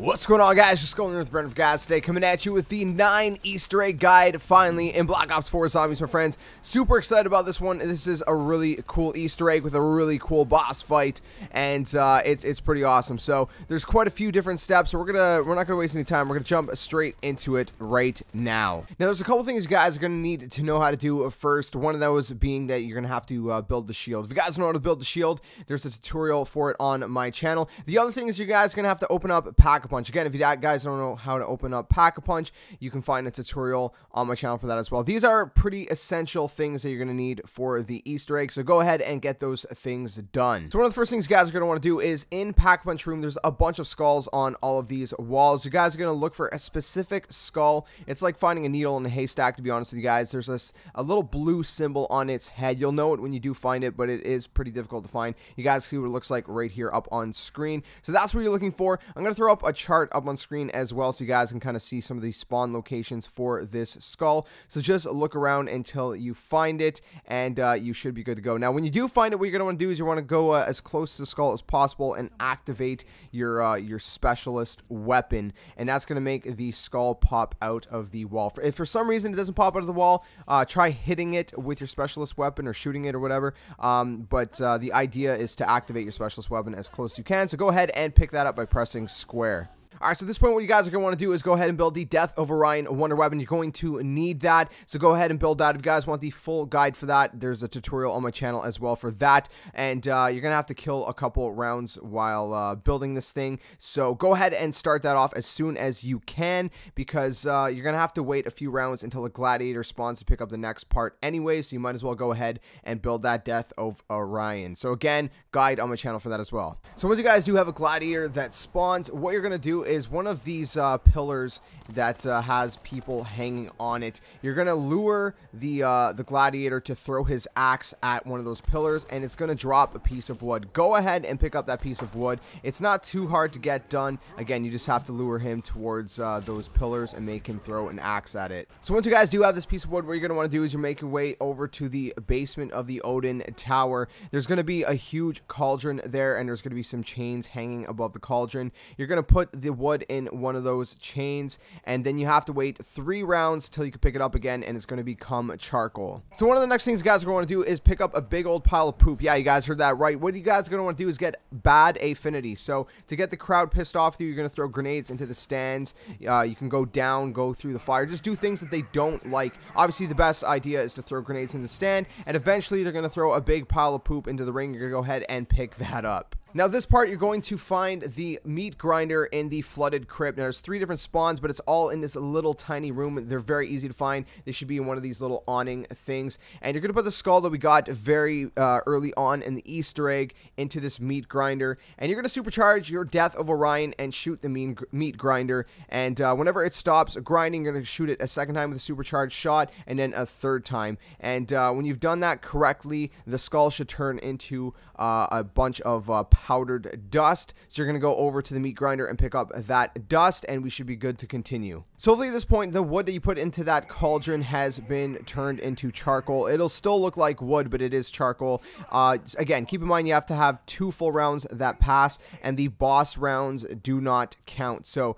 What's going on, guys? JSkeleton with Brent guys today, coming at you with the 9 Easter egg guide finally in Black Ops 4 Zombies, my friends. Super excited about this one. This is a really cool Easter egg with a really cool boss fight, and it's pretty awesome. So there's quite a few different steps. So we're not gonna waste any time. We're gonna jump straight into it right now. Now there's a couple things you guys are gonna need to know how to do first. One of those being that you're gonna have to build the shield. If you guys don't know how to build the shield, there's a tutorial for it on my channel. The other thing is you guys are gonna have to open up Pack-a-Punch. Again, if you guys don't know how to open up Pack-a-Punch, you can find a tutorial on my channel for that as well. These are pretty essential things that you're going to need for the Easter egg, so go ahead and get those things done. So one of the first things you guys are going to want to do is in Pack-a-Punch room, there's a bunch of skulls on all of these walls. You guys are going to look for a specific skull. It's like finding a needle in a haystack, to be honest with you guys. There's a little blue symbol on its head. You'll know it when you do find it, but it is pretty difficult to find. You guys see what it looks like right here up on screen. So that's what you're looking for. I'm going to throw up a chart up on screen as well so you guys can kind of see some of the spawn locations for this skull. So just look around until you find it, and you should be good to go. Now when you do find it, what you're going to want to do is you want to go as close to the skull as possible and activate your specialist weapon, and that's going to make the skull pop out of the wall. If for some reason it doesn't pop out of the wall, try hitting it with your specialist weapon or shooting it or whatever, but the idea is to activate your specialist weapon as close as you can. So go ahead and pick that up by pressing square. Alright, so at this point, what you guys are going to want to do is go ahead and build the Death of Orion Wonder Weapon. You're going to need that, so go ahead and build that. If you guys want the full guide for that, there's a tutorial on my channel as well for that, and you're going to have to kill a couple rounds while building this thing, so go ahead and start that off as soon as you can, because you're going to have to wait a few rounds until a gladiator spawns to pick up the next part anyway, so you might as well go ahead and build that Death of Orion. So again, guide on my channel for that as well. So once you guys do have a gladiator that spawns, what you're going to do is one of these pillars that has people hanging on it. You're gonna lure the gladiator to throw his axe at one of those pillars, and it's gonna drop a piece of wood. Go ahead and pick up that piece of wood. It's not too hard to get done. Again, you just have to lure him towards those pillars and make him throw an axe at it. So once you guys do have this piece of wood, what you're gonna want to do is you're making your way over to the basement of the Odin Tower. There's gonna be a huge cauldron there, and there's gonna be some chains hanging above the cauldron. You're gonna put the wood in one of those chains, and then you have to wait 3 rounds till you can pick it up again, and it's going to become charcoal. So one of the next things you guys are going to do is pick up a big old pile of poop. Yeah, you guys heard that right. What you guys are going to want to do is get bad affinity. So to get the crowd pissed off with you, you're going to throw grenades into the stands. You can go down, go through the fire, just do things that they don't like. Obviously the best idea is to throw grenades in the stand, and eventually they're going to throw a big pile of poop into the ring. You're going to go ahead and pick that up. Now this part, you're going to find the meat grinder in the flooded crypt. Now there's 3 different spawns, but it's all in this little tiny room. They're very easy to find. They should be in one of these little awning things. And you're going to put the skull that we got very early on in the Easter egg into this meat grinder. And you're going to supercharge your Death of Orion and shoot the meat grinder. And whenever it stops grinding, you're going to shoot it a second time with a supercharged shot, and then a 3rd time. And when you've done that correctly, the skull should turn into a bunch of powdered dust. So you're going to go over to the meat grinder and pick up that dust, and we should be good to continue. So hopefully at this point, the wood that you put into that cauldron has been turned into charcoal. It'll still look like wood, but it is charcoal. Again, keep in mind you have to have 2 full rounds that pass, and the boss rounds do not count. So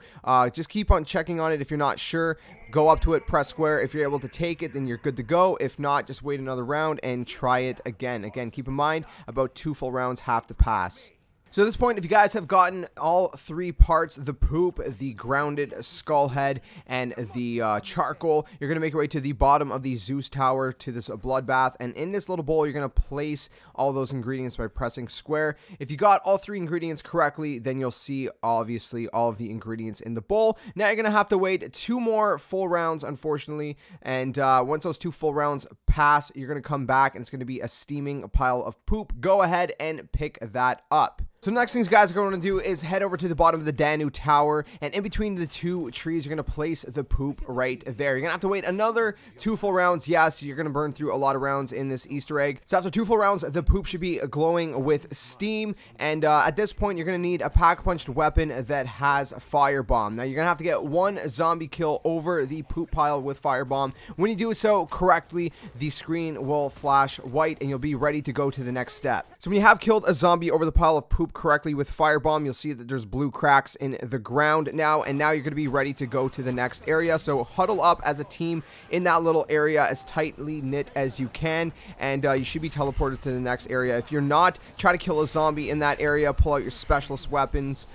just keep on checking on it. If you're not sure, go up to it, press square. If you're able to take it, then you're good to go. If not, just wait another round and try it again. Again, keep in mind about 2 full rounds have to pass. So at this point, if you guys have gotten all 3 parts, the poop, the grounded skull head, and the charcoal, you're going to make your way to the bottom of the Zeus Tower to this bloodbath. And in this little bowl, you're going to place all those ingredients by pressing square. If you got all 3 ingredients correctly, then you'll see, obviously, all of the ingredients in the bowl. Now you're going to have to wait 2 more full rounds, unfortunately. And once those 2 full rounds pass, you're going to come back, and it's going to be a steaming pile of poop. Go ahead and pick that up. So next things guys are going to do is head over to the bottom of the Danu Tower, and in between the 2 trees, you're going to place the poop right there. You're going to have to wait another 2 full rounds. Yes, you're going to burn through a lot of rounds in this Easter egg. So after 2 full rounds, the poop should be glowing with steam, and at this point, you're going to need a pack-punched weapon that has firebomb. Now, you're going to have to get 1 zombie kill over the poop pile with firebomb. When you do so correctly, the screen will flash white, and you'll be ready to go to the next step. So when you have killed a zombie over the pile of poop, correctly with Firebomb, you'll see that there's blue cracks in the ground now, and now you're going to be ready to go to the next area. So huddle up as a team in that little area as tightly knit as you can, and you should be teleported to the next area. If you're not, try to kill a zombie in that area, pull out your specialist weapons,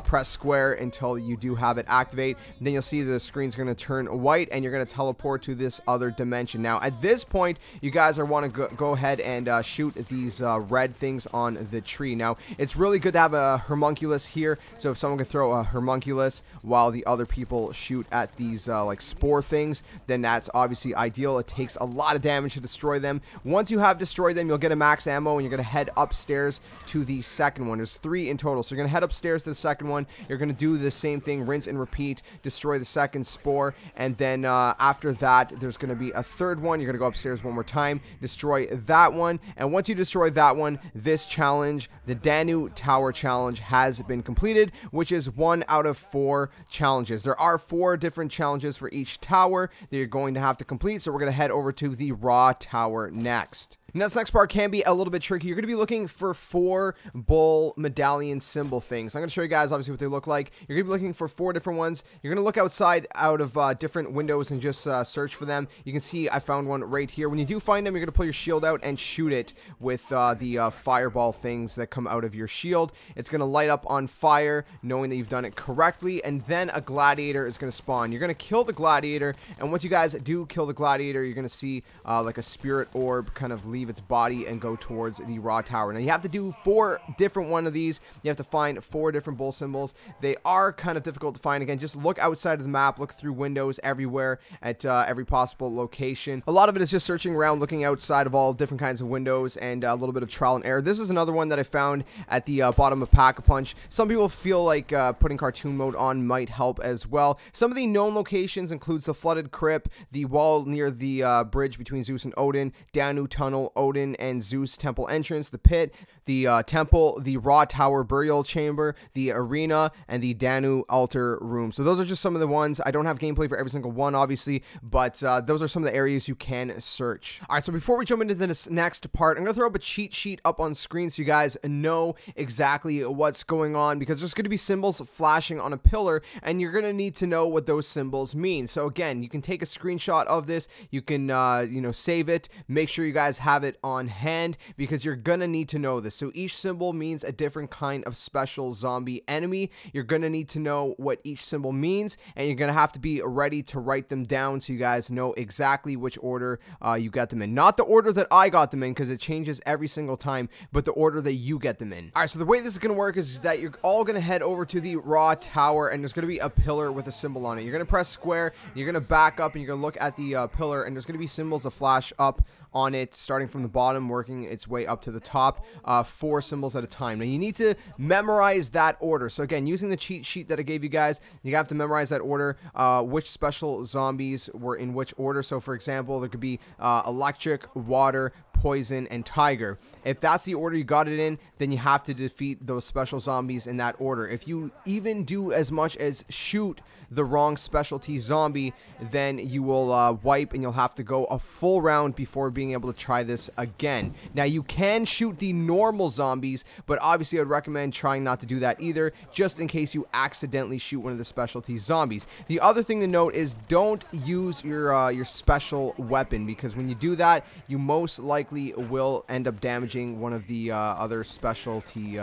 press square until you do have it activate. Then you'll see the screen's going to turn white, and you're going to teleport to this other dimension. Now, at this point, you guys are want to go ahead and shoot these red things on the tree. Now, it's really good to have a homunculus here, so if someone could throw a homunculus while the other people shoot at these like spore things, then that's obviously ideal. It takes a lot of damage to destroy them. Once you have destroyed them, you'll get a max ammo, and you're going to head upstairs to the second one. There's 3 in total, so you're going to head upstairs to the second one. You're going to do the same thing, rinse and repeat, destroy the second spore, and then after that, there's going to be a third one. You're going to go upstairs one more time, destroy that one, and once you destroy that one, this challenge, the Danu Tower Challenge, has been completed, which is 1 out of 4 challenges. There are 4 different challenges for each tower that you're going to have to complete, so we're going to head over to the Raw Tower next. Now, this next part can be a little bit tricky. You're going to be looking for 4 bull medallion symbol things. I'm going to show you guys, obviously, what they look like. You're going to be looking for 4 different ones. You're going to look outside out of different windows and just search for them. You can see I found one right here. When you do find them, you're going to pull your shield out and shoot it with the fireball things that come out of your shield. It's going to light up on fire, knowing that you've done it correctly, and then a gladiator is going to spawn. You're going to kill the gladiator, and once you guys do kill the gladiator, you're going to see like a spirit orb kind of leave its body and go towards the Raw Tower. Now, you have to do 4 different one of these. You have to find 4 different bull symbols. They are kind of difficult to find. Again, just look outside of the map, look through windows everywhere at every possible location. A lot of it is just searching around, looking outside of all different kinds of windows, and a little bit of trial and error. This is another one that I found at the bottom of Pack-a-Punch. Some people feel like putting cartoon mode on might help as well. Some of the known locations includes the flooded crypt, the wall near the bridge between Zeus and Odin, Danu Tunnel, Odin and Zeus temple entrance, the pit, the temple, the Raw Tower burial chamber, the arena, and the Danu altar room. So those are just some of the ones. I don't have gameplay for every single one, obviously, but those are some of the areas you can search. All right, so before we jump into this next part, I'm going to throw up a cheat sheet up on screen so you guys know exactly what's going on, because there's going to be symbols flashing on a pillar, and you're going to need to know what those symbols mean. So again, you can take a screenshot of this. You can, you know, save it. Make sure you guys have it on hand, because you're gonna need to know this. So each symbol means a different kind of special zombie enemy. You're gonna need to know what each symbol means, and you're gonna have to be ready to write them down so you guys know exactly which order you got them in. Not the order that I got them in, because it changes every single time, but the order that you get them in. All right, so the way this is gonna work is that you're all gonna head over to the Raw Tower, and there's gonna be a pillar with a symbol on it. You're gonna press square, you're gonna back up, and you're gonna look at the pillar, and there's gonna be symbols that flash up on it, starting from the bottom, working its way up to the top, 4 symbols at a time. Now, you need to memorize that order. So again, using the cheat sheet that I gave you guys, you have to memorize that order, which special zombies were in which order. So for example, there could be electric, water, poison, and tiger. If that's the order you got it in, then you have to defeat those special zombies in that order. If you even do as much as shoot the wrong specialty zombie, then you will wipe, and you'll have to go a full round before being able to try this again. Now, you can shoot the normal zombies, but obviously I would recommend trying not to do that either, just in case you accidentally shoot one of the specialty zombies. The other thing to note is don't use your special weapon, because when you do that, you most likely will end up damaging one of the other specialty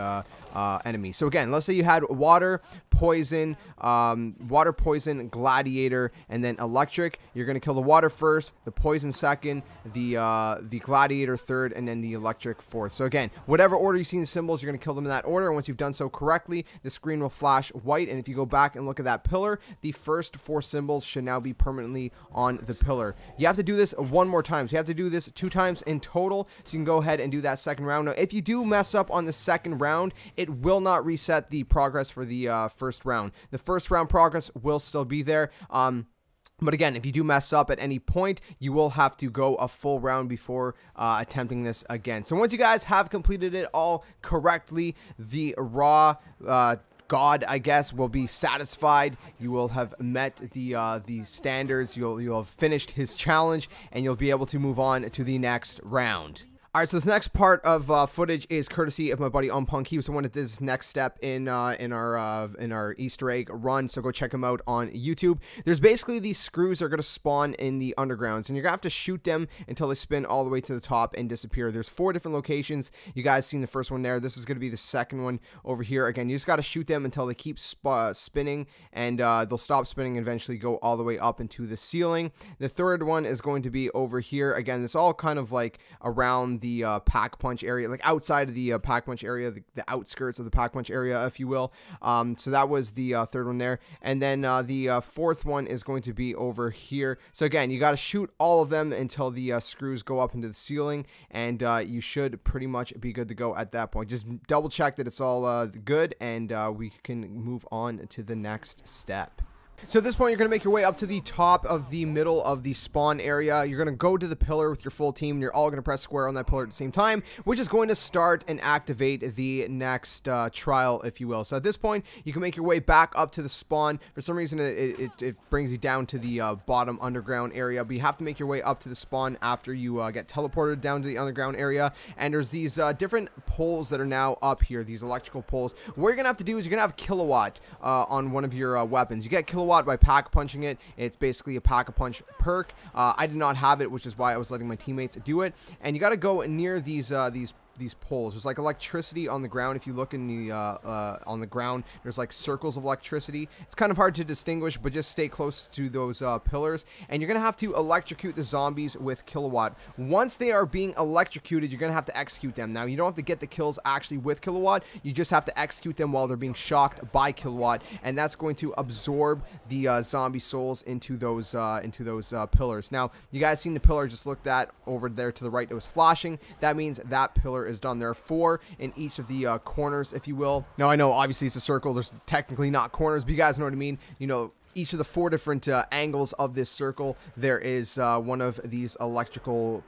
enemies. So again, let's say you had water, poison, gladiator, and then electric. You're going to kill the water first, the poison second, the gladiator third, and then the electric fourth. So again, whatever order you see in the symbols, you're going to kill them in that order, and once you've done so correctly, the screen will flash white, and if you go back and look at that pillar, the first 4 symbols should now be permanently on the pillar. You have to do this 1 more time, so you have to do this 2 times in total, so you can go ahead and do that second round. Now, if you do mess up on the second round, it will not reset the progress for the first round. The first round progress will still be there. But again, if you do mess up at any point, you will have to go a full round before attempting this again. So once you guys have completed it all correctly, the raw God, I guess, will be satisfied. You will have met the standards. You'll have finished his challenge, and you'll be able to move on to the next round. All right, so this next part of footage is courtesy of my buddy Unpunk. He was the one that did this next step in our Easter egg run, so go check him out on YouTube. There's basically these screws that are going to spawn in the undergrounds, and you're going to have to shoot them until they spin all the way to the top and disappear. There's 4 different locations. You guys seen the first one there. This is going to be the second one over here. Again, you just got to shoot them until they keep spinning, and they'll stop spinning and eventually go all the way up into the ceiling. The third one is going to be over here. Again, it's all kind of like around the pack punch area, like outside of the pack punch area, the outskirts of the pack punch area, if you will. So that was the third one there, and then the fourth one is going to be over here. So again, you got to shoot all of them until the screws go up into the ceiling, and you should pretty much be good to go at that point. Just double check that it's all good, and we can move on to the next step. So at this point, you're going to make your way up to the top of the middle of the spawn area. You're going to go to the pillar with your full team, and you're all going to press square on that pillar at the same time, which is going to start and activate the next trial, if you will. So at this point, you can make your way back up to the spawn. For some reason, it brings you down to the bottom underground area, but you have to make your way up to the spawn after you get teleported down to the underground area. And there's these different poles that are now up here, these electrical poles. What you're going to have to do is you're going to have kilowatt on one of your weapons. You get kilowatt by pack punching it. It's basically a pack a punch perk. I did not have it, which is why I was letting my teammates do it. And you got to go near these poles. There's like electricity on the ground. If you look in the on the ground, there's like circles of electricity. It's kind of hard to distinguish, but just stay close to those pillars, and you're gonna have to electrocute the zombies with kilowatt. Once they are being electrocuted, you're gonna have to execute them. Now, you don't have to get the kills actually with kilowatt. You just have to execute them while they're being shocked by kilowatt, and that's going to absorb the zombie souls into those pillars. Now, you guys seen the pillar just looked at over there to the right that was flashing. That means that pillar is done. There are 4 in each of the corners, if you will. Now, I know obviously it's a circle. There's technically not corners, but you guys know what I mean. You know, each of the 4 different angles of this circle, there is one of these electrical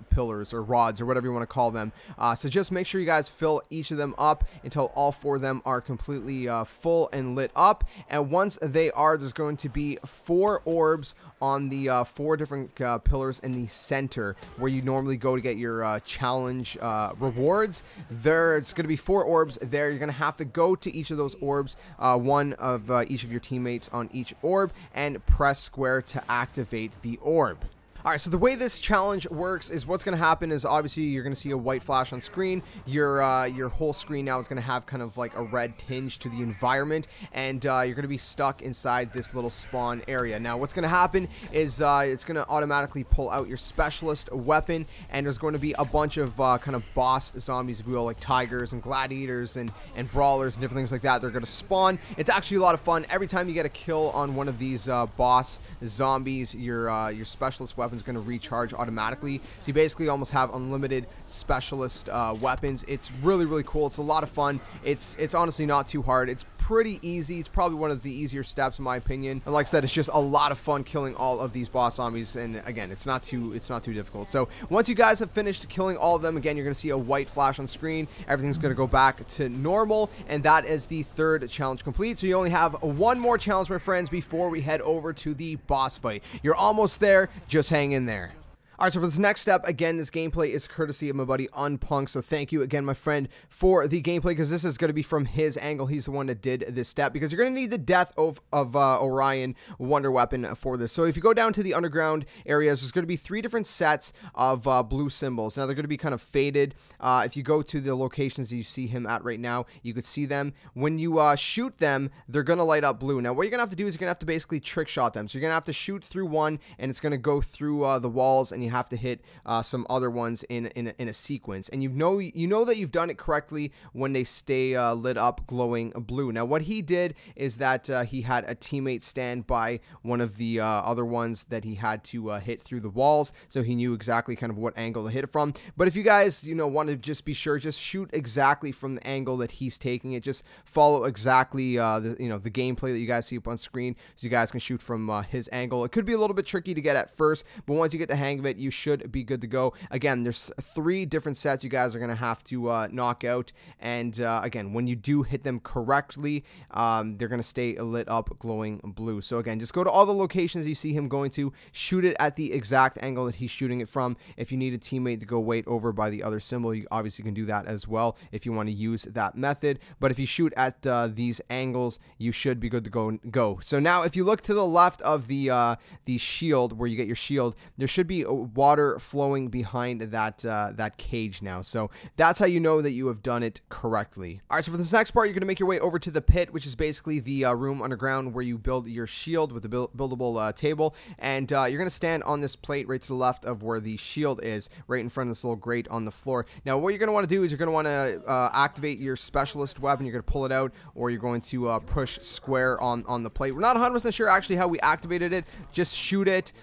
pillars or rods or whatever you want to call them. So just make sure you guys fill each of them up until all 4 of them are completely full and lit up. And once they are, there's going to be 4 orbs on the 4 different pillars in the center where you normally go to get your challenge rewards. There's going to be 4 orbs there. You're going to have to go to each of those orbs, one of each of your teammates on each orb, and press square to activate the orb. Alright, so the way this challenge works is what's going to happen is obviously you're going to see a white flash on screen. Your whole screen now is going to have kind of like a red tinge to the environment, and you're going to be stuck inside this little spawn area. Now, what's going to happen is it's going to automatically pull out your specialist weapon, and there's going to be a bunch of kind of boss zombies, if you will, like tigers and gladiators and brawlers and different things like that. They're going to spawn. It's actually a lot of fun. Every time you get a kill on one of these boss zombies, your specialist weapon is going to recharge automatically. So you basically almost have unlimited specialist weapons. It's really cool. It's a lot of fun. It's honestly not too hard. It's pretty easy. It's probably one of the easier steps in my opinion. And like I said, it's just a lot of fun killing all of these boss zombies. And again, it's not too difficult. So once you guys have finished killing all of them, again, you're going to see a white flash on screen. Everything's going to go back to normal, and that is the 3rd challenge complete. So you only have 1 more challenge, my friends, before we head over to the boss fight. You're almost there. Just hang in there. Alright, so for this next step, again, this gameplay is courtesy of my buddy Unpunk, so thank you again, my friend, for the gameplay, because this is going to be from his angle. He's the one that did this step, because you're going to need the death of Orion Wonder Weapon for this. So if you go down to the underground areas, there's going to be 3 different sets of blue symbols. Now, they're going to be kind of faded. If you go to the locations that you see him at right now, you could see them. When you shoot them, they're going to light up blue. Now, what you're going to have to do is you're going to have to basically trick shot them. So you're going to have to shoot through one, and it's going to go through the walls, and you have to hit some other ones in a sequence, and you know that you've done it correctly when they stay lit up glowing blue. Now, what he did is that he had a teammate stand by one of the other ones that he had to hit through the walls, so he knew exactly kind of what angle to hit it from. But if you guys want to just be sure, just shoot exactly from the angle that he's taking it. Just follow exactly the gameplay that you guys see up on screen, so you guys can shoot from his angle. It could be a little bit tricky to get at first, but once you get the hang of it, you should be good to go. Again, there's 3 different sets you guys are going to have to knock out, and again, when you do hit them correctly, they're going to stay lit up glowing blue. So again, just go to all the locations you see him going to, shoot it at the exact angle that he's shooting it from. If you need a teammate to go wait over by the other symbol, you obviously can do that as well if you want to use that method. But if you shoot at these angles, you should be good to go. So now if you look to the left of the shield, where you get your shield, there should be water flowing behind that cage now. So that's how you know that you have done it correctly. All right, so for this next part, you're going to make your way over to the pit, which is basically the room underground where you build your shield with the buildable table, and you're going to stand on this plate right to the left of where the shield is, right in front of this little grate on the floor. Now what you're going to want to do is you're going to want to activate your specialist weapon. You're going to pull it out, or you're going to push square on the plate. We're not 100% sure actually how we activated it. Just shoot it,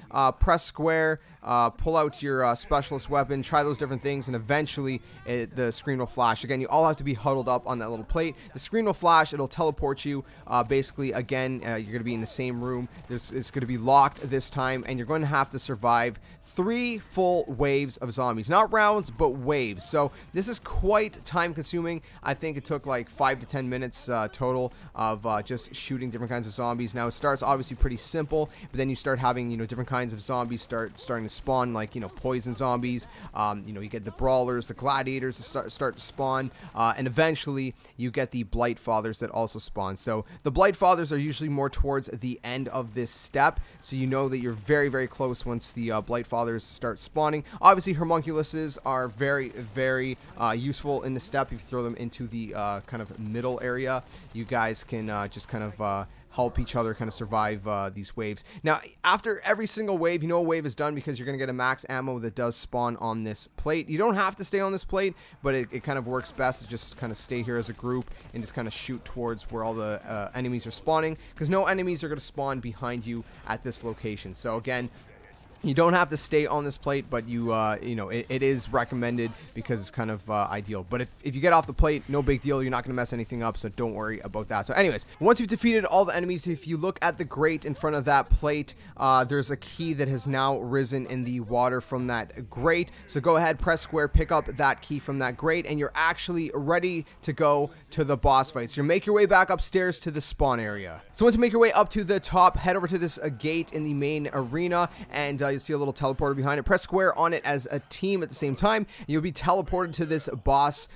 press square, pull out your specialist weapon, try those different things, and eventually the screen will flash. Again, you all have to be huddled up on that little plate. The screen will flash, it'll teleport you. Basically, again, you're going to be in the same room. It's going to be locked this time, and you're going to have to survive 3 full waves of zombies. Not rounds, but waves. So this is quite time consuming. I think it took like 5 to 10 minutes total of just shooting different kinds of zombies. Now it starts obviously pretty simple, but then you start having, you know, different kinds of zombies starting to spawn, like, you know, poison zombies. You know, you get the brawlers, the gladiators that start to spawn, and eventually you get the blight fathers that also spawn. So the blight fathers are usually more towards the end of this step, so you know that you're very, very close once the blight fathers start spawning. Obviously homunculuses are very, very useful in this step. If you throw them into the kind of middle area, you guys can just kind of help each other kind of survive these waves. Now, after every single wave, you know a wave is done because you're going to get a max ammo that does spawn on this plate. You don't have to stay on this plate, but it kind of works best to just kind of stay here as a group and just kind of shoot towards where all the enemies are spawning, because no enemies are going to spawn behind you at this location. So again, you don't have to stay on this plate, but you know, it is recommended because it's kind of ideal. But if you get off the plate, no big deal. You're not going to mess anything up, so don't worry about that. So anyways, once you've defeated all the enemies, if you look at the grate in front of that plate, there's a key that has now risen in the water from that grate. So go ahead, press square, pick up that key from that grate, and you're actually ready to go to the boss fight. So you make your way back upstairs to the spawn area. So once you make your way up to the top, head over to this gate in the main arena, and you'll see a little teleporter behind it. Press square on it as a team at the same time. You'll be teleported to this boss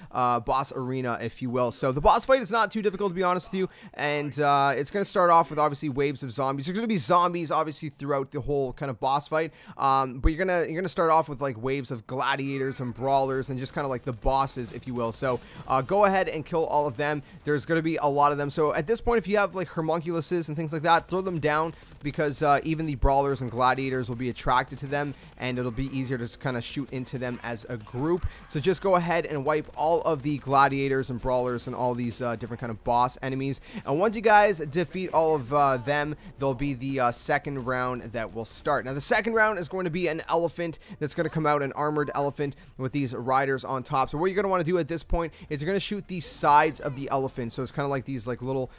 arena, if you will. So the boss fight is not too difficult, to be honest with you, and it's going to start off with obviously waves of zombies. There's going to be zombies obviously throughout the whole kind of boss fight, but you're gonna start off with like waves of gladiators and brawlers and just kind of like the bosses, if you will. So go ahead and kill all of them. There's going to be a lot of them. So at this point, if you have like homunculuses and things like that, throw them down, because even the brawlers and gladiators will be attracted to them, and it'll be easier to kind of shoot into them as a group. So just go ahead and wipe all of the gladiators and brawlers and all these different kind of boss enemies. And once you guys defeat all of them, there'll be the second round that will start. Now the second round is going to be an elephant that's going to come out, an armored elephant with these riders on top. So what you're going to want to do at this point is you're going to shoot the sides of the elephant. So it's kind of like these like little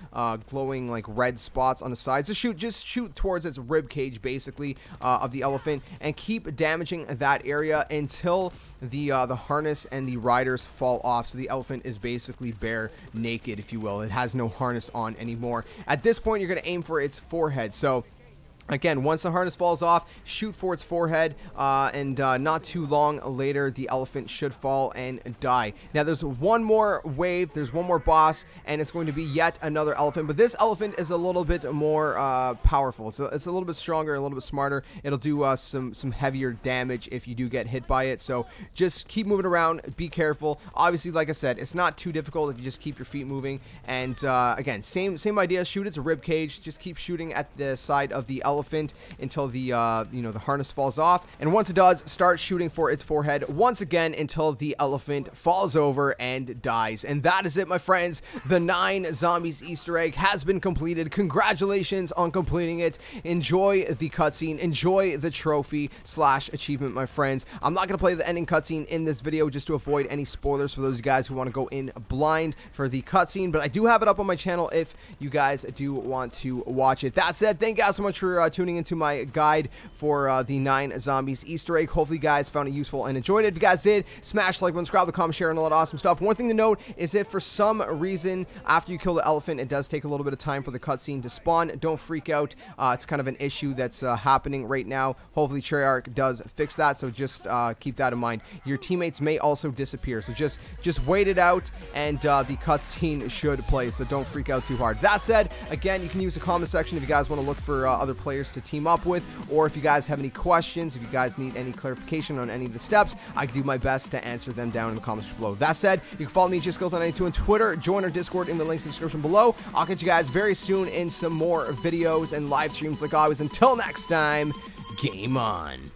glowing like red spots on the sides. So just shoot towards its rib cage basically of the elephant, and keep damaging that area until the harness and the riders fall off. So the elephant is basically bare naked, if you will. It has no harness on anymore. At this point, you're going to aim for its forehead. So again, once the harness falls off, shoot for its forehead, and not too long later, the elephant should fall and die. Now, there's one more wave, there's one more boss, and it's going to be yet another elephant, but this elephant is a little bit more powerful. It's a little bit stronger, a little bit smarter. It'll do some heavier damage if you do get hit by it, so just keep moving around, be careful. Obviously, like I said, it's not too difficult if you just keep your feet moving, and again, same idea, shoot its rib cage, just keep shooting at the side of the elephant until the you know, the harness falls off, and once it does, start shooting for its forehead once again until the elephant falls over and dies. And that is it, my friends. The 9 zombies Easter egg has been completed. Congratulations on completing it. Enjoy the cutscene, enjoy the trophy / achievement, my friends. I'm not gonna play the ending cutscene in this video just to avoid any spoilers for those guys who want to go in blind for the cutscene, but I do have it up on my channel if you guys do want to watch it. That said, thank you guys so much for for tuning into my guide for the 9 zombies Easter egg. Hopefully you guys found it useful and enjoyed it. If you guys did, smash the like button, subscribe, comment, share, and all that awesome stuff. One thing to note is if for some reason after you kill the elephant, it does take a little bit of time for the cutscene to spawn, don't freak out. It's kind of an issue that's happening right now. Hopefully Treyarch does fix that, so just keep that in mind. Your teammates may also disappear, so just wait it out, and the cutscene should play, so don't freak out too hard. That said, again, you can use the comment section if you guys want to look for other players to team up with, or if you guys have any questions, if you guys need any clarification on any of the steps, I can do my best to answer them down in the comments below. That said, you can follow me, JSkeleton92 on Twitter, join our Discord in the links in the description below. I'll catch you guys very soon in some more videos and live streams like always. Until next time, game on.